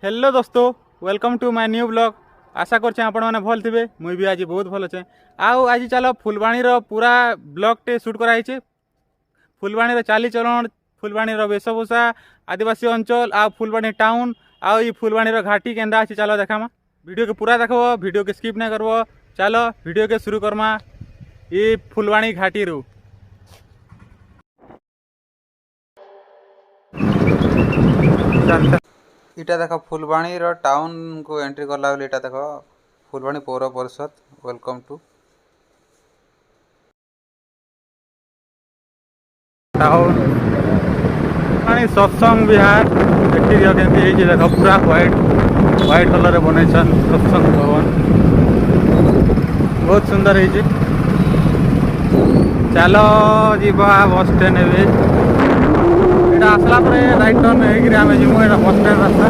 Hello दोस्तों, welcome to my new blog. आशा करछे आपण माने भल थिबे। मुई भी आज बहुत भल छे। आउ आज चलो फुलवाणी रो पूरा ब्लॉग टे शूट कराई छे। फुलवाणी रो चाली चलन, फुलवाणी रो वेशभूषा, आदिवासी अंचल आ फुलवाणी टाउन आ ई फुलवाणी रो घाटी केंदा अछि चलो देखामा। वीडियो के पूरा देखबो, वीडियो के स्किप नै करबो। चलो वीडियो के शुरू करमा ई फुलवाणी घाटी रो। इटा देख फुलवाणी रो टाउन को एंट्री करला बेले इटा देख फुलवाणी पौर परिषद वेलकम टू टाउन फुलवाणी सत्संग विहार। देखि दियो केमती हे देख पूरा व्हाइट कलर रे बनैछन सत्संग भवन, बहुत सुंदर हे। चलो जीवा बस स्टैंड हे। एटा आसला परे राइट टर्न हे कि आमे जिमु एटा बस स्टैंड रास्ता।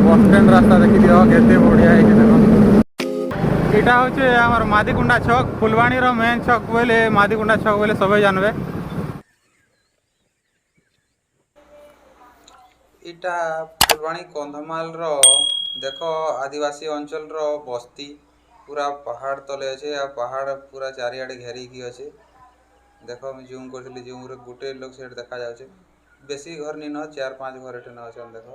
बस स्टैंड रास्ता देखी दियो केते बढ़िया है देखो। इटा होचे हमर मादीकुंडा छक, फुलवाणी रो मेन छक बोले मादीकुंडा छक बोले सबे जानबे। इटा फुलवाणी कंधमाल रो देखो आदिवासी अंचल रो बस्ती पूरा पहाड़ तले अच्छे। आ पहाड़ पूरा चारियाडे घेरी की अच्छे। देखो मैं जूम करथली, जूम रे गुटे लोग सेट देखा जाउछे। बेसी घर नी न 4-5 घर एठे न अछन। देखो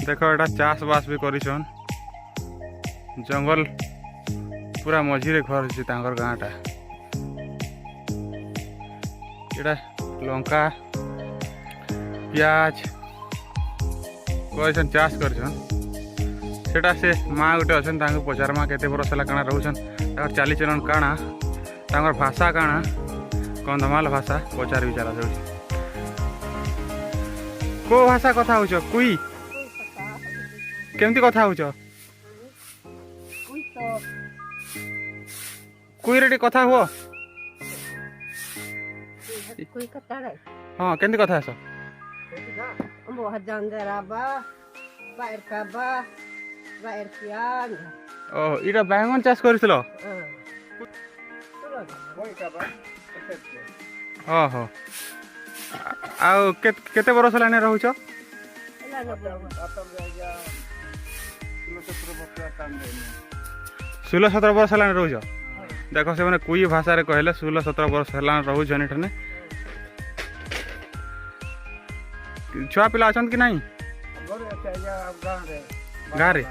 देखो एटा चाष बास भी करिछन। जंगल पूरा मझिरे घर छै तांगर गाँटा। एटा लंका प्याज करिछन, चाष करिछन। सेटा से माँ गुटे अछन, तांको पचारमा केते बरस होला काना रहउछन, ताकर चाली चलन काना, तांगर भाषा काना, कंधमाल भाषा पचार भी चला जाउछ। को भाषा कथा होछ? कुई केमती कथा होछ? कुई रेडी कथा हुओ। कोई कताड़े हां केमती कथा आसो? वो हजान जराबा बाहर काबा बाहर कियान ओ इटा बैंगन चाष करिसलो। ओहो आउ केते बरस लाने रहउछ? 16-17 वर्ष लाने रहउछ। देखो से माने कुई भाषा रे कहले 16-17 वर्ष लाने रहउछ एठने। छुआ पिला अछन कि नहीं गाँ रे?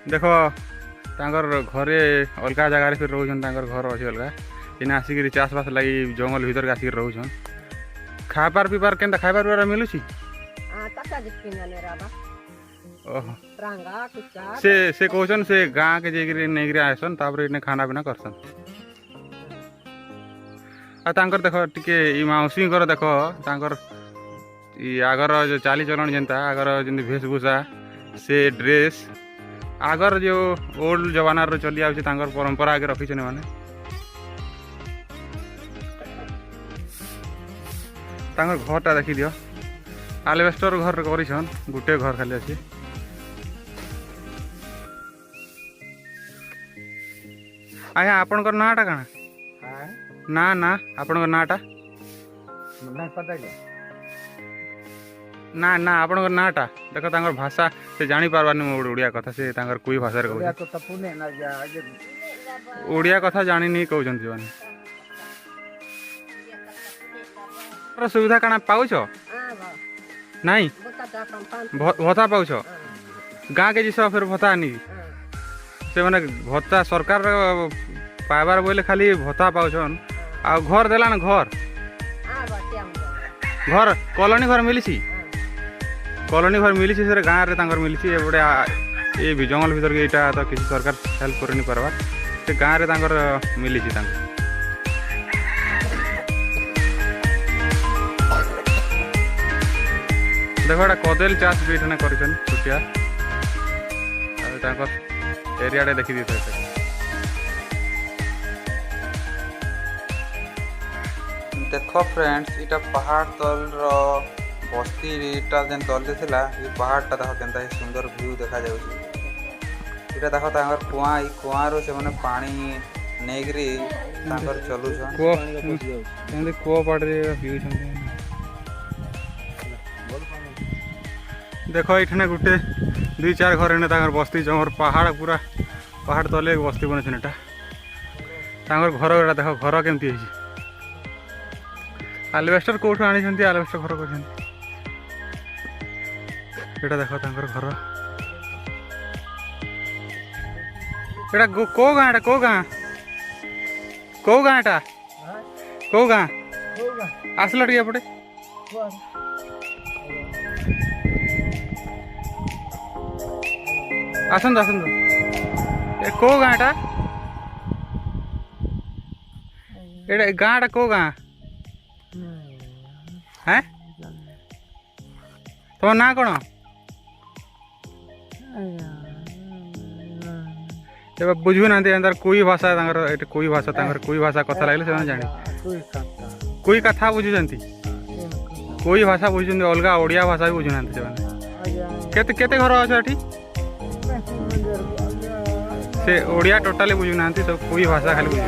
देखो तांगर घरे अलगा जगह रे फिर रहउछन, तांगर घर अछि अलगा। इने आसिक चाष बास लगी जंगल भीतर आसिक रहउछन। खाबार पीबार केनता खाबार पीबार मिलुछि? तका जिपिन राबा ओहो प्रांगा कुचा से कहछन से गाँ के जेगिरी नेगिरी आसन, तापर इने खाना पीना करसन। आ तांकर देखो टिके ई माउसी कर देखो तांकर ई आगर जो चाली चलन जेंता आगर जेंति वेशभूषा से ड्रेस आगर जो ओल्ड जमाना रो चली आउछि, तांकर परंपरा आगे रखिछन माने। तांकर घरटा देखि दियो, एल्वेस्टर घर करिछन, गुटे घर खाली अछि। आया आपनकर नाटा काना? ना ना आपनकर नाटा ना पता के ना ना आपनकर नाटा देखो तांकर भाषा से जानी पारबानी मो ओडिया कथा से तांकर कोई भाषा रे या कहू तो तपुने ना जा आगे ओडिया कथा जानी नहीं कहउछन जीवन। पर सुविधा काना पाउछ? नहीं भत्ता पाउछ? गाँ के जिस फिर भत्ता नहीं से माने भत्ता सरकार पाइबार बोले खाली भत्ता पाउछन। आ घर देला ना घर कॉलोनी घर मिलिछि, कॉलोनी घर मिलिछि से गाँ रे तांकर मिलिछि। एबडे ए भी जंगल भीतर के इटा तो किसी सरकार हेल्प करनी पारबार, से गाँ रे तांकर मिलिछि। तांकर देखो एटा कदेल चाष भी एठने करिछन छुटिया। आ तांकर एरिया रे देखि दिथै। देखो फ्रेंड्स इटा पहाड़ तल रो बस्तीटा जेन तले थिला ये पहाड़टा देख केनता सुंदर व्यू देखा जाउछि। इटा देख तांगर कुआं ई कुआं रो से माने पानी नेगरी तांगर चलुछन। कुआ पाटे पिउछन। देख ये गोटे 2-4 घर एने बस्ती जमर पहाड़ पूरा पहाड़ तले बस्ती बनछन। एटा तांगर घर एटा देख घर केमती है। आलवेस्टर कौटू आनी आलवेस्टर घर कर देख तांकर घर। एटा को गाँ एटा को गाँ कौ गाँ एटा कौ गाँ आसला टे एपटे आसतु आसतु ए को गाँ एटा एटा गाँ एटा को गाँ हैं तुम ना कौन बुझू ना कोई भाषा कोई भाषा कोई भाषा कथा लगे से जाने कोई कथा बुझुंट कोई भाषा बुझुं अलग ओडिया भाषा भी बुझुना केते घर अच्छे ये से ओडिया टोटाली बुझुना सब कोई भाषा खाली बुझे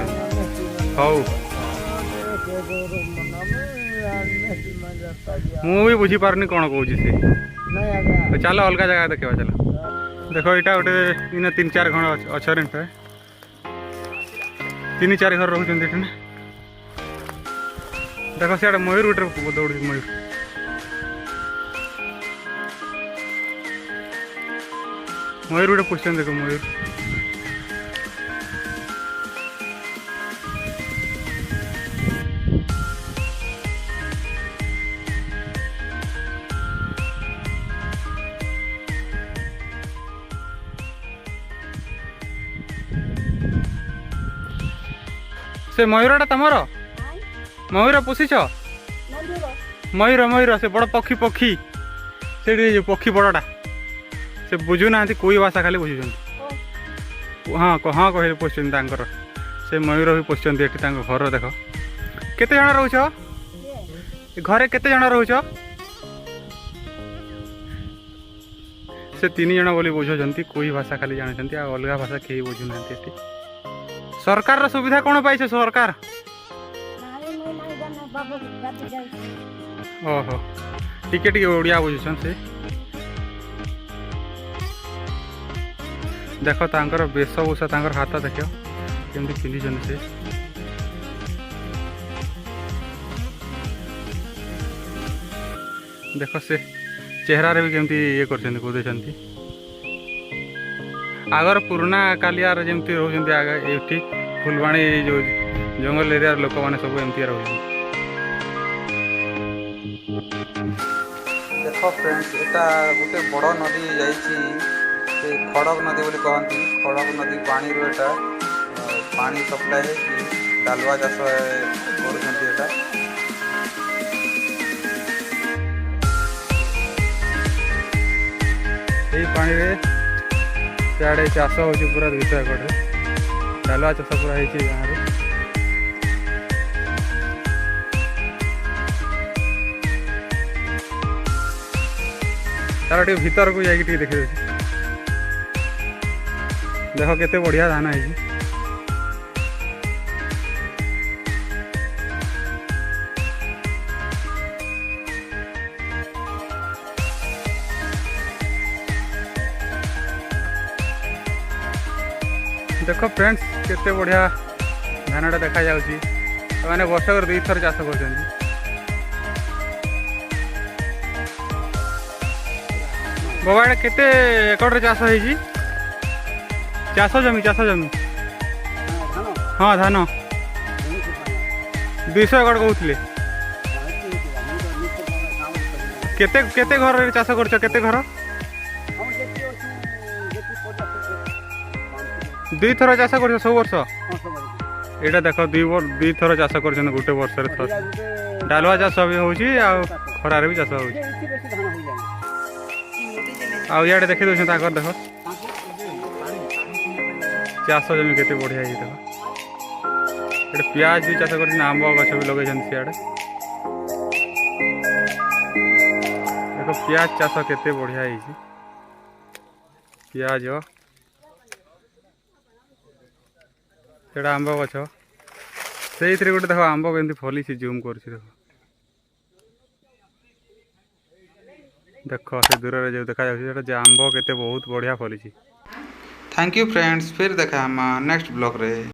हौ मुझे बुझी पारनी कौन कौन से चलो अलग जगह देखा चलो देख यहाँ गोटे इन 3-4 घर अच्छे 3-4 घर रोच देख सियाड़े मयूर गोटे दौड़ मयूर मयूर गोटे पुछते देख मयूर से मयूरटा तमर मयूर पोषिच मयूर मयूर से बड़ पक्षी पक्षी से पक्षी बड़टा से बुझुना कोई भाषा खाली बुझुं हाँ हाँ कह पोषण से मयूर भी पोषण ये घर देख केते जन रोच घरे केते जन रोच से 3 जन बोली बुझुंट कोई भाषा खाली जानते अलग भाषा कहीं बुझुना। सरकार सुविधा कौन पाई सरकार ओहो टिके टिके ओडिया बुझुछन से देख तांकर वेशभूषा तांकर हाथ देख केमती पिंधिछन से देख से चेहरा रे भी केमती ये करछन कोदेछन आगर पुराना कालियार जमती रोचंती आगे ये फुलवाणी जो जंगल एरिया लोक मैंने सब एमती रोच। देख फ्रेंड्स एटा गोटे बड़ नदी जाइए खड़क नदी बोली कहती खड़क नदी पानी रो एटा पानी सप्लाय है डालुआ चाष कर पानी रे सियाड़े चाष हो पूरा 200 एकड़ डालुआ चाष पूरा हो गाँव में तार भीतर को जाकि देखे देख केते बढ़िया धान है देख फ्रेंड्स केते बढ़िया धानटा देखा जाउची मैंने वर्षक 2 थर चाष कर बाबा एटा केते एकड़ चाष हो चाष जमी हाँ धान 200 एकड़ कहते केते केते घर चाष कर केते घर 2 थर चाष कर सब वर्ष यहाँ देख 2 थर चाष कर गोटे वर्ष डालुआ चाष भी हो खरार भी चाष हो आड़े देखी दौर देख चाष जमी केते बढ़िया देख ये पियाज भी चाष कर आंब गछ भी लगे सियाड़े ଦେଖ ପିଆଜ ଚାଷ କେତେ ବଢ଼ିଆ ହେଇଛି। ପିଆଜ ସେଇଟା ଆମ୍ବ ଗଛ, ସେଇଥିରେ ଗୋଟେ ଦେଖ ଆମ୍ବ କେମିତି ଫଳିଛି, ଜୁମ୍ କରୁଛି ଦେଖ। ଦେଖ ସେ ଦୂରରେ ଯେଉଁ ଦେଖାଯାଉଛି ସେଇଟା ଯେ ଆମ୍ବ କେତେ ବହୁତ ବଢ଼ିଆ ଫଳିଛି। थैंक यू फ्रेंड्स, फिर देखा हम नेक्स्ट ब्लॉग रे।